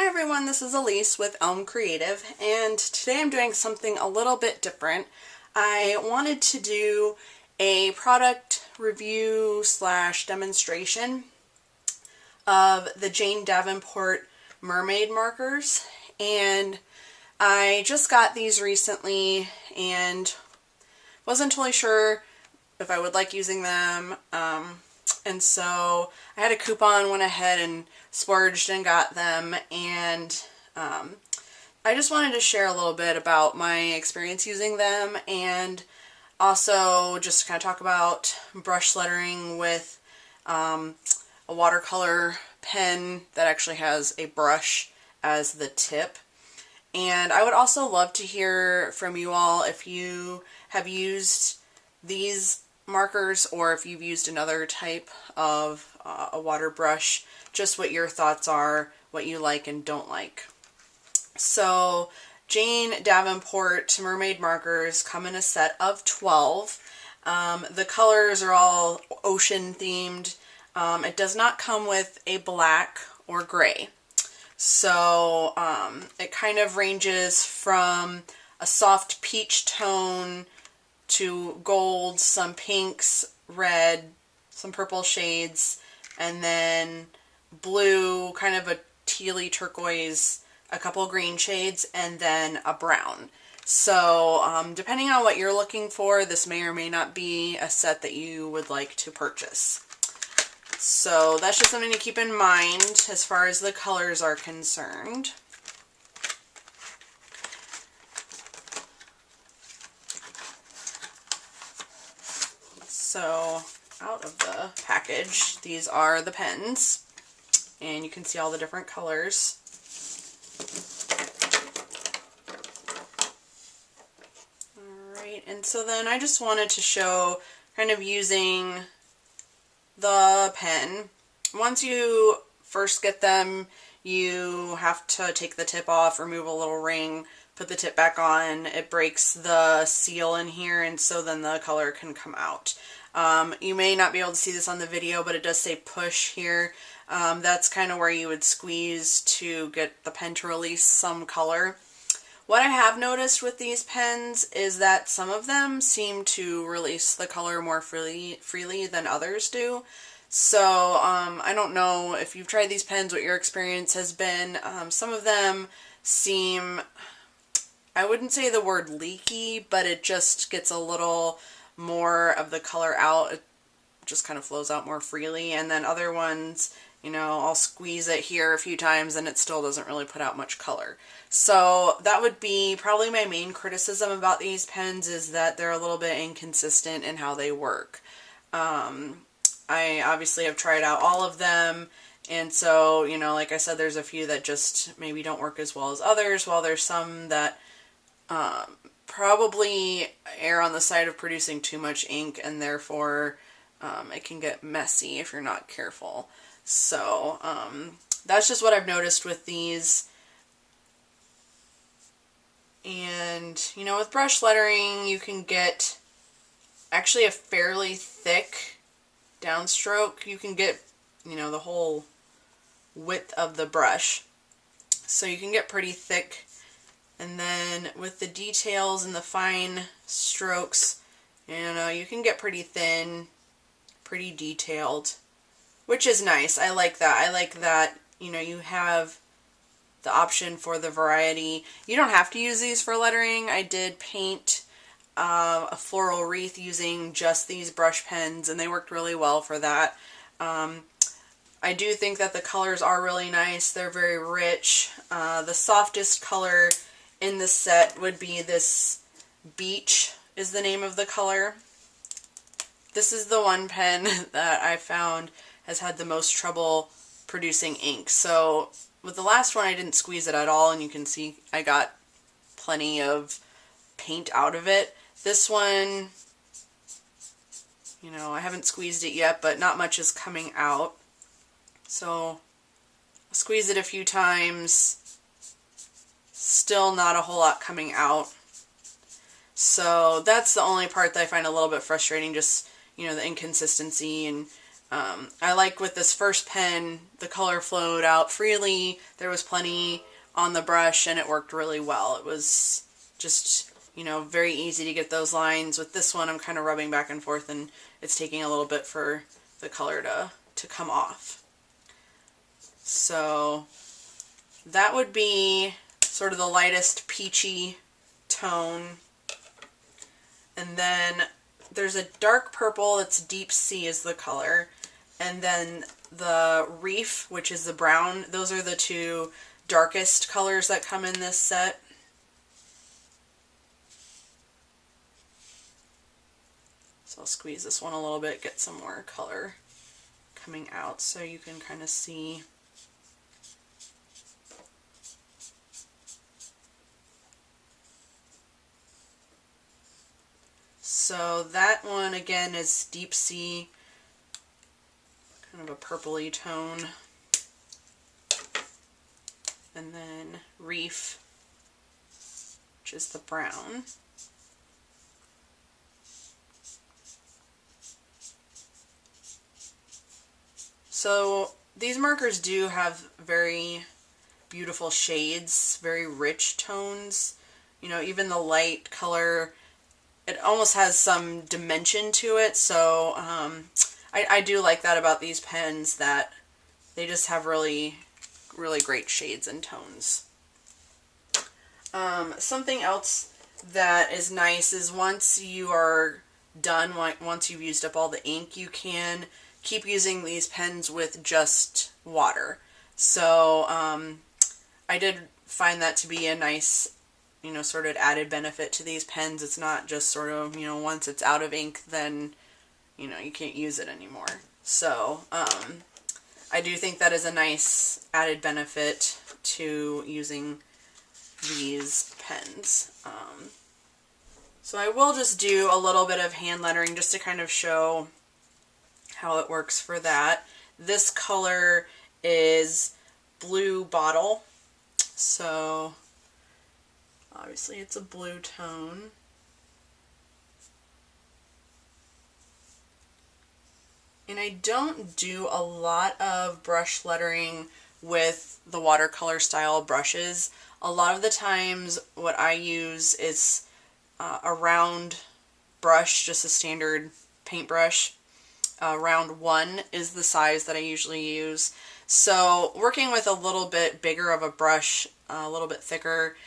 Hi everyone, this is Elise with Elm Creative, and today I'm doing something a little bit different. I wanted to do a product review slash demonstration of the Jane Davenport Mermaid Markers, and I just got these recently and wasn't totally sure if I would like using them. And so I had a coupon, went ahead and splurged and got them, and I just wanted to share a little bit about my experience using them, and also just kind of talk about brush lettering with a watercolor pen that actually has a brush as the tip. And I would also love to hear from you all if you have used these markers or if you've used another type of a water brush, just what your thoughts are, what you like and don't like. So Jane Davenport Mermaid Markers come in a set of 12. The colors are all ocean themed. It does not come with a black or gray. So it kind of ranges from a soft peach tone to gold, some pinks, red, some purple shades, and then blue, kind of a tealy turquoise, a couple green shades, and then a brown. So depending on what you're looking for, this may or may not be a set that you would like to purchase. So that's just something to keep in mind as far as the colors are concerned. So out of the package, these are the pens, and you can see all the different colors. Alright, and so then I just wanted to show kind of using the pen. Once you first get them, you have to take the tip off, remove a little ring, put the tip back on. It breaks the seal in here, and so then the color can come out. You may not be able to see this on the video, but it does say push here. That's kind of where you would squeeze to get the pen to release some color. What I have noticed with these pens is that some of them seem to release the color more freely than others do. So I don't know if you've tried these pens, what your experience has been. Some of them seem, I wouldn't say the word leaky, but it just gets a little more of the color out. It just kind of flows out more freely. And then other ones, you know, I'll squeeze it here a few times and it still doesn't really put out much color. So that would be probably my main criticism about these pens, is that they're a little bit inconsistent in how they work. I obviously have tried out all of them, and so, you know, like I said, there's a few that just maybe don't work as well as others, while there's some that probably err on the side of producing too much ink, and therefore it can get messy if you're not careful. So that's just what I've noticed with these. And, you know, with brush lettering, you can get actually a fairly thick downstroke. You can get, you know, the whole width of the brush. So you can get pretty thick. And then with the details and the fine strokes, you know, you can get pretty thin, pretty detailed, which is nice. I like that. I like that, you know, you have the option for the variety. You don't have to use these for lettering. I did paint a floral wreath using just these brush pens, and they worked really well for that. I do think that the colors are really nice. They're very rich. The softest color in the set would be this Beach is the name of the color. This is the one pen that I found has had the most trouble producing ink. So with the last one, I didn't squeeze it at all, and you can see I got plenty of paint out of it. This one, you know, I haven't squeezed it yet, but not much is coming out. So I'll squeeze it a few times. Still not a whole lot coming out. So that's the only part that I find a little bit frustrating, just, you know, the inconsistency and I like with this first pen, the color flowed out freely, there was plenty on the brush, and it worked really well. It was just, you know, very easy to get those lines. With this one, I'm kind of rubbing back and forth, and it's taking a little bit for the color to come off. So that would be sort of the lightest peachy tone. And then there's a dark purple, it's deep sea is the color. And then the reef, which is the brown, those are the two darkest colors that come in this set. So I'll squeeze this one a little bit, get some more color coming out so you can kind of see. So that one again is deep sea, kind of a purpley tone. And then reef, which is the brown. So these markers do have very beautiful shades, very rich tones. You know, even the light color, it almost has some dimension to it. So I do like that about these pens, that they just have really great shades and tones. Something else that is nice is once you are done, once you've used up all the ink, you can keep using these pens with just water. So I did find that to be a nice, you know, sort of added benefit to these pens. It's not just sort of, you know, once it's out of ink, then, you know, you can't use it anymore. So I do think that is a nice added benefit to using these pens. So I will just do a little bit of hand lettering just to kind of show how it works for that. This color is Blue Bottle, so obviously it's a blue tone. And I don't do a lot of brush lettering with the watercolor style brushes. A lot of the times what I use is a round brush, just a standard paintbrush. Round 1 is the size that I usually use. So working with a little bit bigger of a brush, a little bit thicker,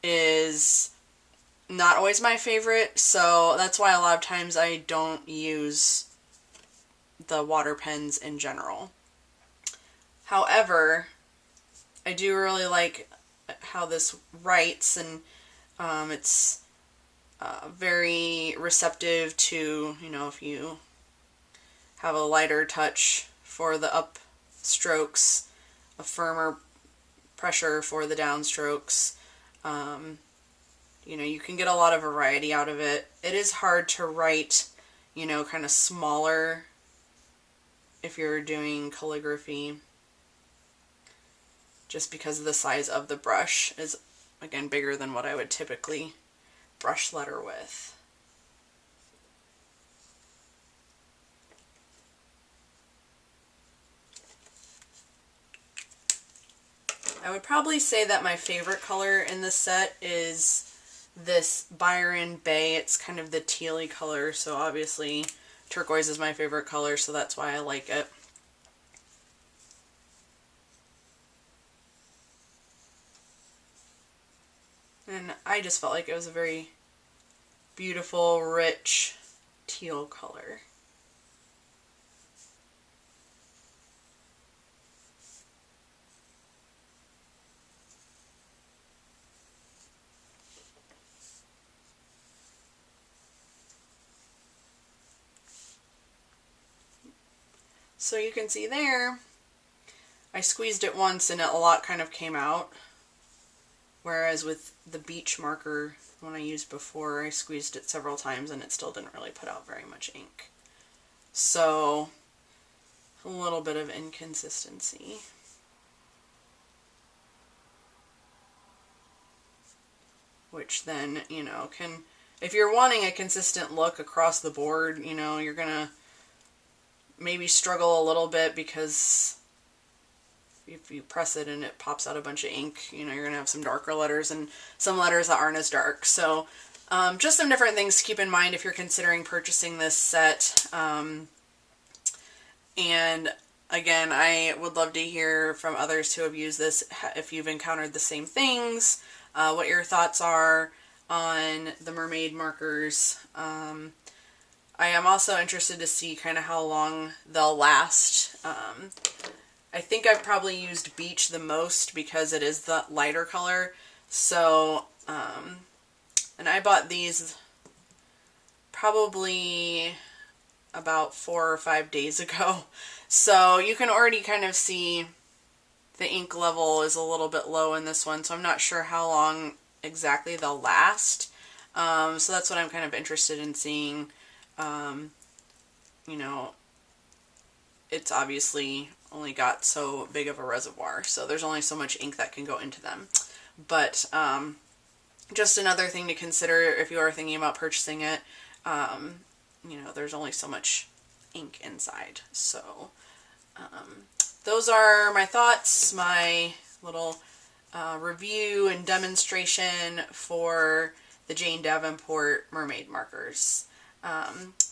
is not always my favorite. So that's why a lot of times I don't use the water pens in general. However, I do really like how this writes, and it's very receptive to, you know, if you have a lighter touch for the up strokes, a firmer pressure for the down strokes. You know, you can get a lot of variety out of it. It is hard to write, you know, kind of smaller if you're doing calligraphy, just because the size of the brush is, again, bigger than what I would typically brush letter with. I would probably say that my favorite color in this set is this Byron Bay. It's kind of the tealy color, so obviously turquoise is my favorite color, so that's why I like it. And I just felt like it was a very beautiful, rich teal color. So you can see there, I squeezed it once and a lot kind of came out. Whereas with the beach marker, one I used before, I squeezed it several times and it still didn't really put out very much ink. So, a little bit of inconsistency. Which then, you know, if you're wanting a consistent look across the board, you know, you're gonna maybe struggle a little bit because if you press it and it pops out a bunch of ink, you know, you're going to have some darker letters and some letters that aren't as dark. So just some different things to keep in mind if you're considering purchasing this set. And again, I would love to hear from others who have used this, if you've encountered the same things, what your thoughts are on the mermaid markers. I am also interested to see kind of how long they'll last. I think I've probably used beach the most because it is the lighter color. So, and I bought these probably about 4 or 5 days ago. So you can already kind of see the ink level is a little bit low in this one. So I'm not sure how long exactly they'll last. So that's what I'm kind of interested in seeing. You know, it's obviously only got so big of a reservoir, so there's only so much ink that can go into them. But just another thing to consider if you are thinking about purchasing it. You know, there's only so much ink inside. So those are my thoughts, my little review and demonstration for the Jane Davenport Mermaid Markers.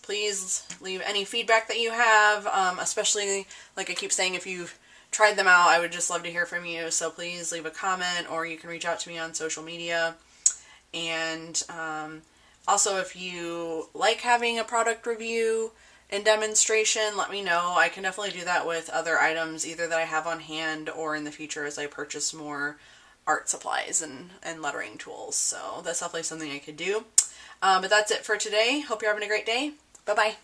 Please leave any feedback that you have, especially, like I keep saying, if you've tried them out, I would just love to hear from you. So please leave a comment, or you can reach out to me on social media. And also, if you like having a product review and demonstration, let me know. I can definitely do that with other items, either that I have on hand or in the future as I purchase more art supplies and lettering tools. So that's definitely something I could do. But that's it for today. Hope you're having a great day. Bye-bye.